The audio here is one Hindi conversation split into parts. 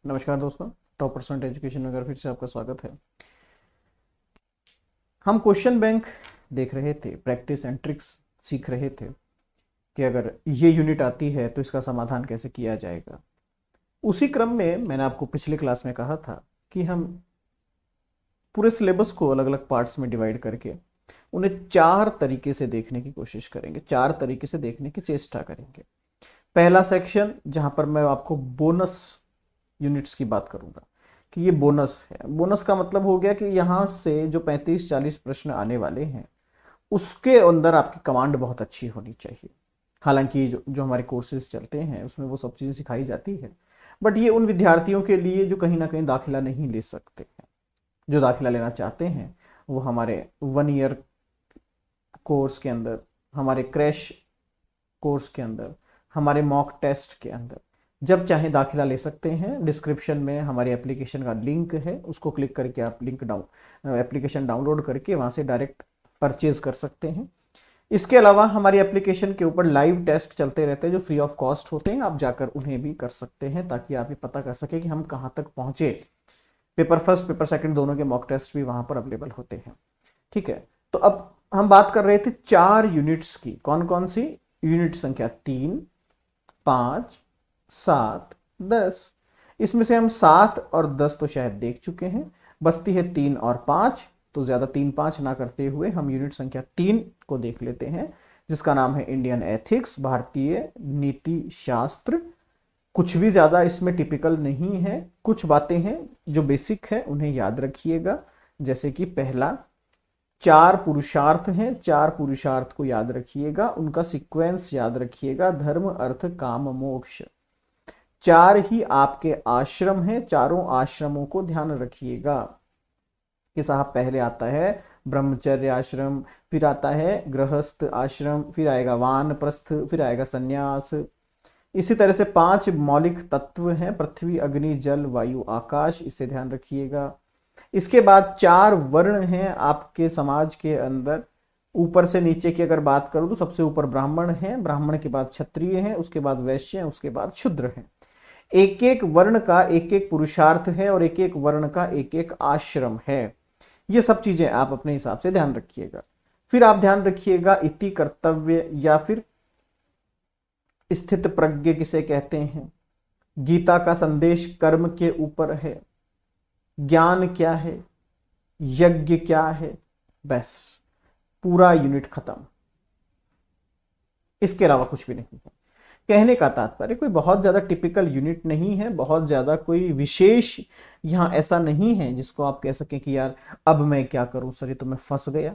नमस्कार दोस्तों, टॉप परसेंट एजुकेशन में एक बार फिर से आपका स्वागत है। हम क्वेश्चन बैंक देख रहे थे, प्रैक्टिस एंड ट्रिक्स सीख रहे थे कि अगर ये यूनिट आती है तो इसका समाधान कैसे किया जाएगा। उसी क्रम में मैंने आपको पिछले क्लास में कहा था कि हम पूरे सिलेबस को अलग अलग पार्ट्स में डिवाइड करके उन्हें 4 तरीके से देखने की कोशिश करेंगे, 4 तरीके से देखने की चेष्टा करेंगे। पहला सेक्शन जहां पर मैं आपको बोनस यूनिट्स की बात करूंगा कि ये बोनस है। बोनस का मतलब हो गया कि यहां से जो 35-40 प्रश्न आने वाले हैं उसके अंदर आपकी कमांड बहुत अच्छी होनी चाहिए। हालांकि जो हमारे कोर्सेज चलते हैं उसमें वो सब चीज़ें सिखाई जाती है, बट ये उन विद्यार्थियों के लिए जो कहीं ना कहीं दाखिला नहीं ले सकते हैं। जो दाखिला लेना चाहते हैं वो हमारे 1 ईयर कोर्स के अंदर, हमारे क्रैश कोर्स के अंदर, हमारे मॉक टेस्ट के अंदर जब चाहे दाखिला ले सकते हैं। डिस्क्रिप्शन में हमारी एप्लीकेशन का लिंक है, उसको क्लिक करके आप एप्लीकेशन डाउनलोड करके वहां से डायरेक्ट परचेज कर सकते हैं। इसके अलावा हमारी एप्लीकेशन के ऊपर लाइव टेस्ट चलते रहते हैं जो फ्री ऑफ कॉस्ट होते हैं, आप जाकर उन्हें भी कर सकते हैं ताकि आप ये पता कर सके कि हम कहाँ तक पहुंचे। पेपर फर्स्ट पेपर सेकंड दोनों के मॉक टेस्ट भी वहां पर अवेलेबल होते हैं। ठीक है, तो अब हम बात कर रहे थे 4 यूनिट्स की। कौन कौन सी? यूनिट संख्या 3, 5, 7, 10। इसमें से हम 7 और 10 तो शायद देख चुके हैं, बचती है 3 और 5। तो ज्यादा 3-5 ना करते हुए हम यूनिट संख्या 3 को देख लेते हैं, जिसका नाम है इंडियन एथिक्स, भारतीय नीति शास्त्र। कुछ भी ज्यादा इसमें टिपिकल नहीं है, कुछ बातें हैं जो बेसिक है उन्हें याद रखिएगा। जैसे कि पहला 4 पुरुषार्थ हैं, 4 पुरुषार्थ को याद रखिएगा, उनका सीक्वेंस याद रखिएगा। धर्म अर्थ काम मोक्ष, 4 ही आपके आश्रम हैं, चारों आश्रमों को ध्यान रखिएगा कि साहब पहले आता है ब्रह्मचर्य आश्रम, फिर आता है गृहस्थ आश्रम, फिर आएगा वानप्रस्थ, फिर आएगा सन्यास। इसी तरह से 5 मौलिक तत्व हैं, पृथ्वी अग्नि जल वायु आकाश, इसे ध्यान रखिएगा। इसके बाद 4 वर्ण हैं आपके समाज के अंदर। ऊपर से नीचे की अगर बात करूं तो सबसे ऊपर ब्राह्मण है, ब्राह्मण के बाद क्षत्रिय है, उसके बाद वैश्य है, उसके बाद शूद्र है। एक एक वर्ण का एक एक पुरुषार्थ है और एक एक वर्ण का एक एक आश्रम है। ये सब चीजें आप अपने हिसाब से ध्यान रखिएगा। फिर आप ध्यान रखिएगा इति कर्तव्य या फिर स्थित प्रज्ञ किसे कहते हैं। गीता का संदेश कर्म के ऊपर है। ज्ञान क्या है, यज्ञ क्या है, बस पूरा यूनिट खत्म। इसके अलावा कुछ भी नहीं है। कहने का तात्पर्य कोई बहुत ज्यादा टिपिकल यूनिट नहीं है, बहुत ज्यादा कोई विशेष यहां ऐसा नहीं है जिसको आप कह सकें कि यार अब मैं क्या करूं सर, ये तो मैं फंस गया,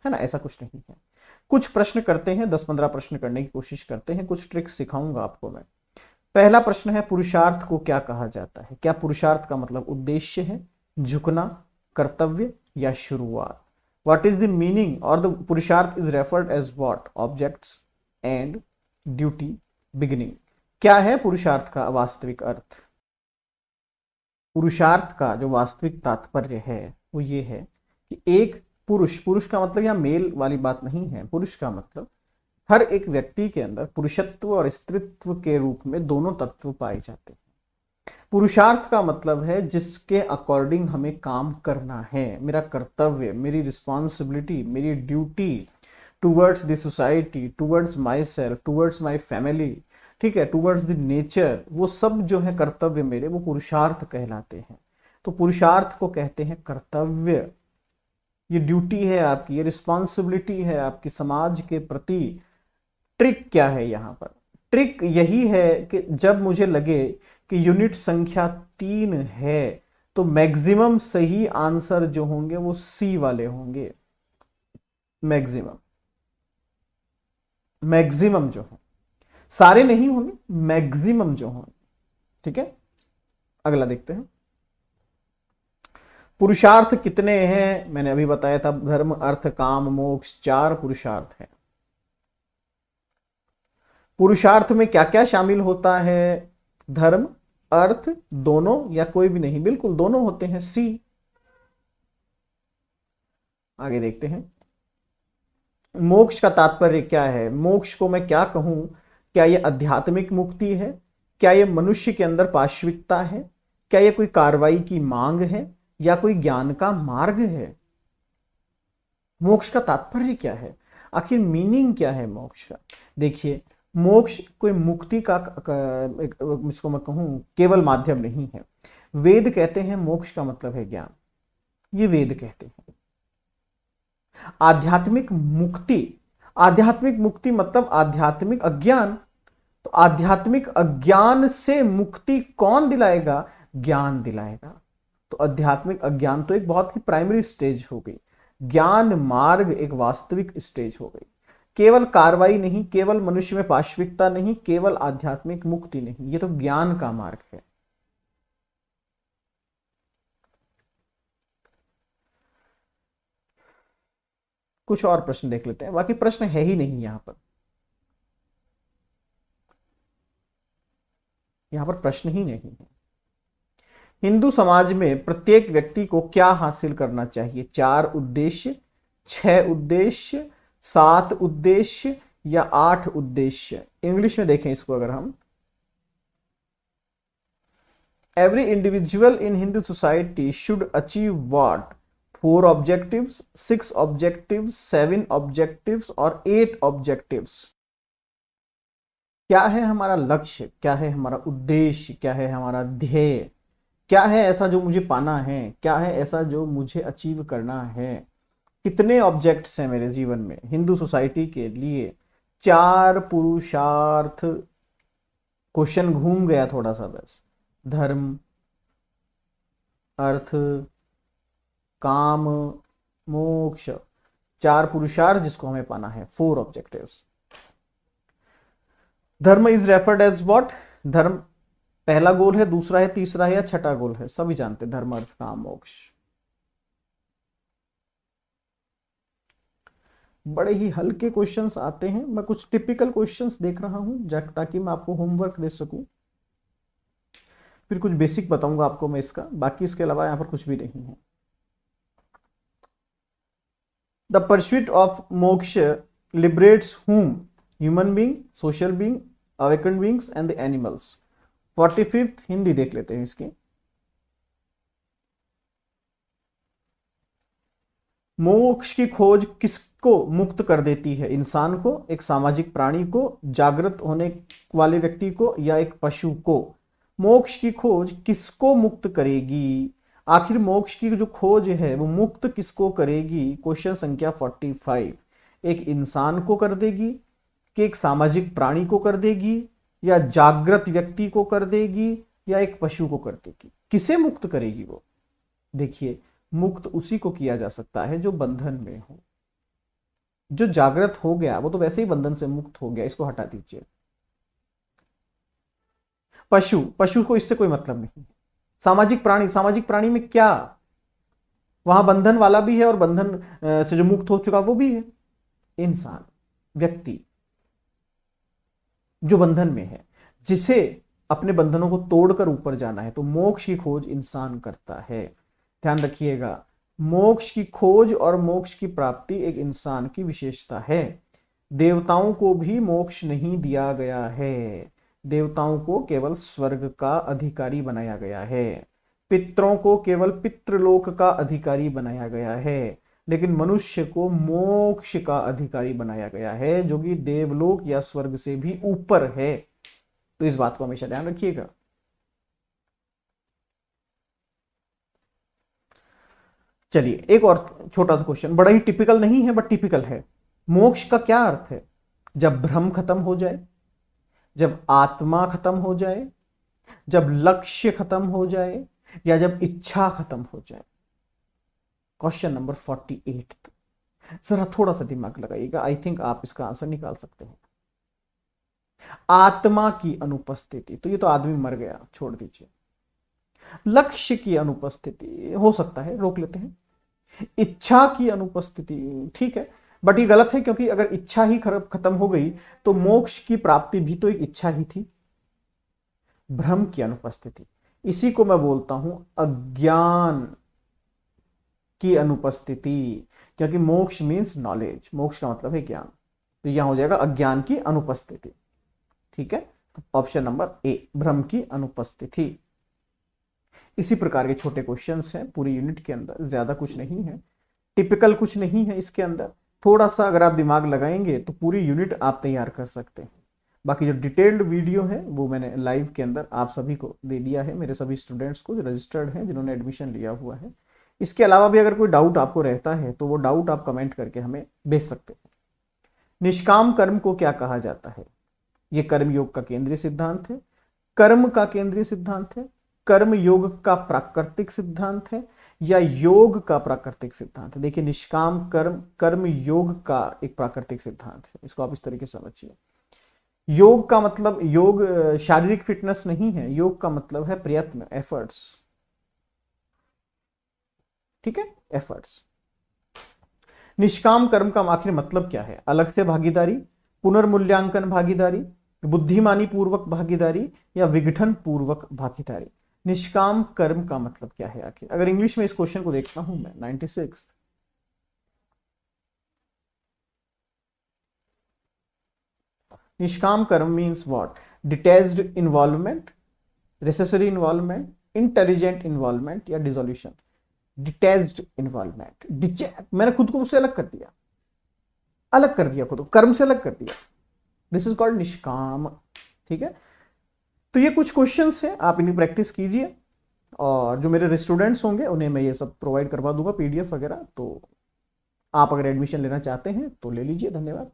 है ना। ऐसा कुछ नहीं है। कुछ प्रश्न करते हैं, 10-15 प्रश्न करने की कोशिश करते हैं, कुछ ट्रिक्स सिखाऊंगा आपको मैं। पहला प्रश्न है पुरुषार्थ को क्या कहा जाता है। क्या पुरुषार्थ का मतलब उद्देश्य है, झुकना, कर्तव्य या शुरुआत? व्हाट इज द मीनिंग और the purushartha is referred as what? Objects, and, duty, beginning. क्या है पुरुषार्थ का वास्तविक अर्थ? पुरुषार्थ का जो वास्तविक तात्पर्य है वो ये है कि एक पुरुष, पुरुष का मतलब यहां मेल वाली बात नहीं है, पुरुष का मतलब हर एक व्यक्ति के अंदर पुरुषत्व और स्त्रीत्व के रूप में दोनों तत्व पाए जाते हैं। पुरुषार्थ का मतलब है जिसके अकॉर्डिंग हमें काम करना है, मेरा कर्तव्य, मेरी रिस्पॉन्सिबिलिटी, मेरी duty towards the society, towards my self, towards my family, ठीक है, टूवर्ड्स द नेचर। वो सब जो है कर्तव्य मेरे, वो पुरुषार्थ कहलाते हैं। तो पुरुषार्थ को कहते हैं कर्तव्य। ये ड्यूटी है आपकी, ये रिस्पॉन्सिबिलिटी है आपकी समाज के प्रति। ट्रिक क्या है यहां पर? ट्रिक यही है कि जब मुझे लगे कि यूनिट संख्या 3 है तो मैक्सिमम सही आंसर जो होंगे वो सी वाले होंगे। मैक्सिमम, मैक्सिमम जो है, सारे नहीं होंगे, मैक्सिमम जो होंगे। ठीक है, अगला देखते हैं। पुरुषार्थ कितने हैं? मैंने अभी बताया था, धर्म अर्थ काम मोक्ष, 4 पुरुषार्थ हैं। पुरुषार्थ में क्या क्या शामिल होता है? धर्म, अर्थ, दोनों या कोई भी नहीं? बिल्कुल दोनों होते हैं, सी। आगे देखते हैं। मोक्ष का तात्पर्य क्या है? मोक्ष को मैं क्या कहूं? क्या यह आध्यात्मिक मुक्ति है, क्या ये मनुष्य के अंदर पाशविकता है, क्या ये कोई कार्रवाई की मांग है, या कोई ज्ञान का मार्ग है? मोक्ष का तात्पर्य क्या है? आखिर मीनिंग क्या है मोक्ष का? देखिए, मोक्ष कोई मुक्ति का इसको मैं कहूं केवल माध्यम नहीं है। वेद कहते हैं मोक्ष का मतलब है ज्ञान, ये वेद कहते हैं। आध्यात्मिक मुक्ति, आध्यात्मिक मुक्ति मतलब आध्यात्मिक अज्ञान। तो आध्यात्मिक अज्ञान से मुक्ति कौन दिलाएगा? ज्ञान दिलाएगा। तो आध्यात्मिक अज्ञान तो एक बहुत ही प्राइमरी स्टेज हो गई, ज्ञान मार्ग एक वास्तविक स्टेज हो गई। केवल कार्रवाई नहीं, केवल मनुष्य में पाशविकता नहीं, केवल आध्यात्मिक मुक्ति नहीं, ये तो ज्ञान का मार्ग है। कुछ और प्रश्न देख लेते हैं, बाकी प्रश्न है ही नहीं यहां पर, यहां पर प्रश्न ही नहीं है। हिंदू समाज में प्रत्येक व्यक्ति को क्या हासिल करना चाहिए? 4 उद्देश्य, 6 उद्देश्य, 7 उद्देश्य या 8 उद्देश्य? इंग्लिश में देखें इसको अगर हम, every individual in Hindu society should achieve what? 4 objectives, 6 objectives, 7 objectives और 8 ऑब्जेक्टिव्स। क्या है हमारा लक्ष्य, क्या है हमारा उद्देश्य, क्या है हमारा ध्येय, क्या है ऐसा जो मुझे पाना है, क्या है ऐसा जो मुझे अचीव करना है? कितने ऑब्जेक्ट्स हैं मेरे जीवन में? हिंदू सोसाइटी के लिए 4 पुरुषार्थ। क्वेश्चन घूम गया थोड़ा सा बस। धर्म, अर्थ, काम, मोक्ष, 4 पुरुषार्थ जिसको हमें पाना है, 4 ऑब्जेक्टिव्स। धर्म इज रेफर्ड एज व्हाट? धर्म पहला गोल है, दूसरा है, तीसरा है या छठा गोल है? सभी जानते हैं, धर्म अर्थ काम मोक्ष। बड़े ही हल्के क्वेश्चंस आते हैं, मैं कुछ टिपिकल क्वेश्चंस देख रहा हूं ताकि मैं आपको होमवर्क दे सकूं। फिर कुछ बेसिक बताऊंगा आपको मैं इसका, बाकी इसके अलावा यहां पर कुछ भी नहीं है। द परस्यूट ऑफ मोक्ष liberates whom? Human being, social being, awaken beings and the animals. 45th Hindi देख लेते हैं इसकी। मोक्ष की खोज किसको मुक्त कर देती है? इंसान को, एक सामाजिक प्राणी को, जागृत होने वाले व्यक्ति को, या एक पशु को? मोक्ष की खोज किसको मुक्त करेगी? आखिर मोक्ष की जो खोज है वो मुक्त किसको करेगी? क्वेश्चन संख्या 45। एक इंसान को कर देगी, कि एक सामाजिक प्राणी को कर देगी, या जागृत व्यक्ति को कर देगी, या एक पशु को कर देगी? किसे मुक्त करेगी वो? देखिए, मुक्त उसी को किया जा सकता है जो बंधन में हो। जो जागृत हो गया वो तो वैसे ही बंधन से मुक्त हो गया, इसको हटा दीजिए। पशु, पशु को इससे कोई मतलब नहीं। सामाजिक प्राणी, सामाजिक प्राणी में क्या, वहां बंधन वाला भी है और बंधन से जो मुक्त हो चुका वो भी है। इंसान, व्यक्ति जो बंधन में है, जिसे अपने बंधनों को तोड़कर ऊपर जाना है, तो मोक्ष की खोज इंसान करता है। ध्यान रखिएगा, मोक्ष की खोज और मोक्ष की प्राप्ति एक इंसान की विशेषता है। देवताओं को भी मोक्ष नहीं दिया गया है, देवताओं को केवल स्वर्ग का अधिकारी बनाया गया है, पितरों को केवल पितृलोक का अधिकारी बनाया गया है, लेकिन मनुष्य को मोक्ष का अधिकारी बनाया गया है, जो कि देवलोक या स्वर्ग से भी ऊपर है। तो इस बात को हमेशा ध्यान रखिएगा। चलिए, एक और छोटा सा क्वेश्चन, बड़ा ही टिपिकल नहीं है बट टिपिकल है। मोक्ष का क्या अर्थ है? जब भ्रम खत्म हो जाए, जब आत्मा खत्म हो जाए, जब लक्ष्य खत्म हो जाए, या जब इच्छा खत्म हो जाए? Question number 48। जरा थोड़ा सा दिमाग लगाइएगा, आई थिंक आप इसका आंसर निकाल सकते हैं। आत्मा की अनुपस्थिति, तो ये तो आदमी मर गया, छोड़ दीजिए। लक्ष्य की अनुपस्थिति, हो सकता है, रोक लेते हैं। इच्छा की अनुपस्थिति, ठीक है, बट ये गलत है, क्योंकि अगर इच्छा ही खत्म हो गई तो मोक्ष की प्राप्ति भी तो एक इच्छा ही थी। भ्रम की अनुपस्थिति, इसी को मैं बोलता हूं अज्ञान की अनुपस्थिति, क्योंकि मोक्ष मीन्स नॉलेज, मोक्ष का मतलब है ज्ञान, तो यहां हो जाएगा अज्ञान की अनुपस्थिति। ठीक है, ऑप्शन नंबर ए, भ्रम की अनुपस्थिति। इसी प्रकार के छोटे क्वेश्चंस हैं पूरी यूनिट के अंदर, ज्यादा कुछ नहीं है, टिपिकल कुछ नहीं है इसके अंदर। थोड़ा सा अगर आप दिमाग लगाएंगे तो पूरी यूनिट आप तैयार कर सकते हैं। बाकी जो डिटेल्ड वीडियो है वो मैंने लाइव के अंदर आप सभी को दे दिया है, मेरे सभी स्टूडेंट्स को जो रजिस्टर्ड हैं, जिन्होंने एडमिशन लिया हुआ है। इसके अलावा भी अगर कोई डाउट आपको रहता है तो वो डाउट आप कमेंट करके हमें भेज सकते हैं। निष्काम कर्म को क्या कहा जाता है? ये कर्म योग का केंद्रीय सिद्धांत है, कर्म का केंद्रीय सिद्धांत है, कर्म योग का प्राकृतिक सिद्धांत है, या योग का प्राकृतिक सिद्धांत है। देखिए, निष्काम कर्म कर्म योग का एक प्राकृतिक सिद्धांत है, इसको आप इस तरीके से समझिए। योग का मतलब, योग शारीरिक फिटनेस नहीं है, योग का मतलब है प्रयत्न, एफर्ट्स। ठीक है, एफर्ट्स। निष्काम कर्म का आखिर मतलब क्या है? अलग से भागीदारी, पुनर्मूल्यांकन भागीदारी, बुद्धिमानी पूर्वक भागीदारी, या विघटन पूर्वक भागीदारी। निष्काम कर्म का मतलब क्या है आखिर? अगर इंग्लिश में इस क्वेश्चन को देखता हूं मैं, 96, निष्काम कर्म means what? Detached involvement, necessary involvement, intelligent involvement, या डिसोल्यूशन। डिटैच्ड इन्वॉल्वमेंट, मैंने खुद को उससे अलग कर दिया, अलग कर दिया खुद को, कर्म से अलग कर दिया, दिस इज कॉल्ड निष्काम। ठीक है, तो ये कुछ क्वेश्चंस हैं, आप इनकी प्रैक्टिस कीजिए, और जो मेरे स्टूडेंट्स होंगे उन्हें मैं ये सब प्रोवाइड करवा दूंगा, पीडीएफ वगैरह। तो आप अगर एडमिशन लेना चाहते हैं तो ले लीजिए। धन्यवाद।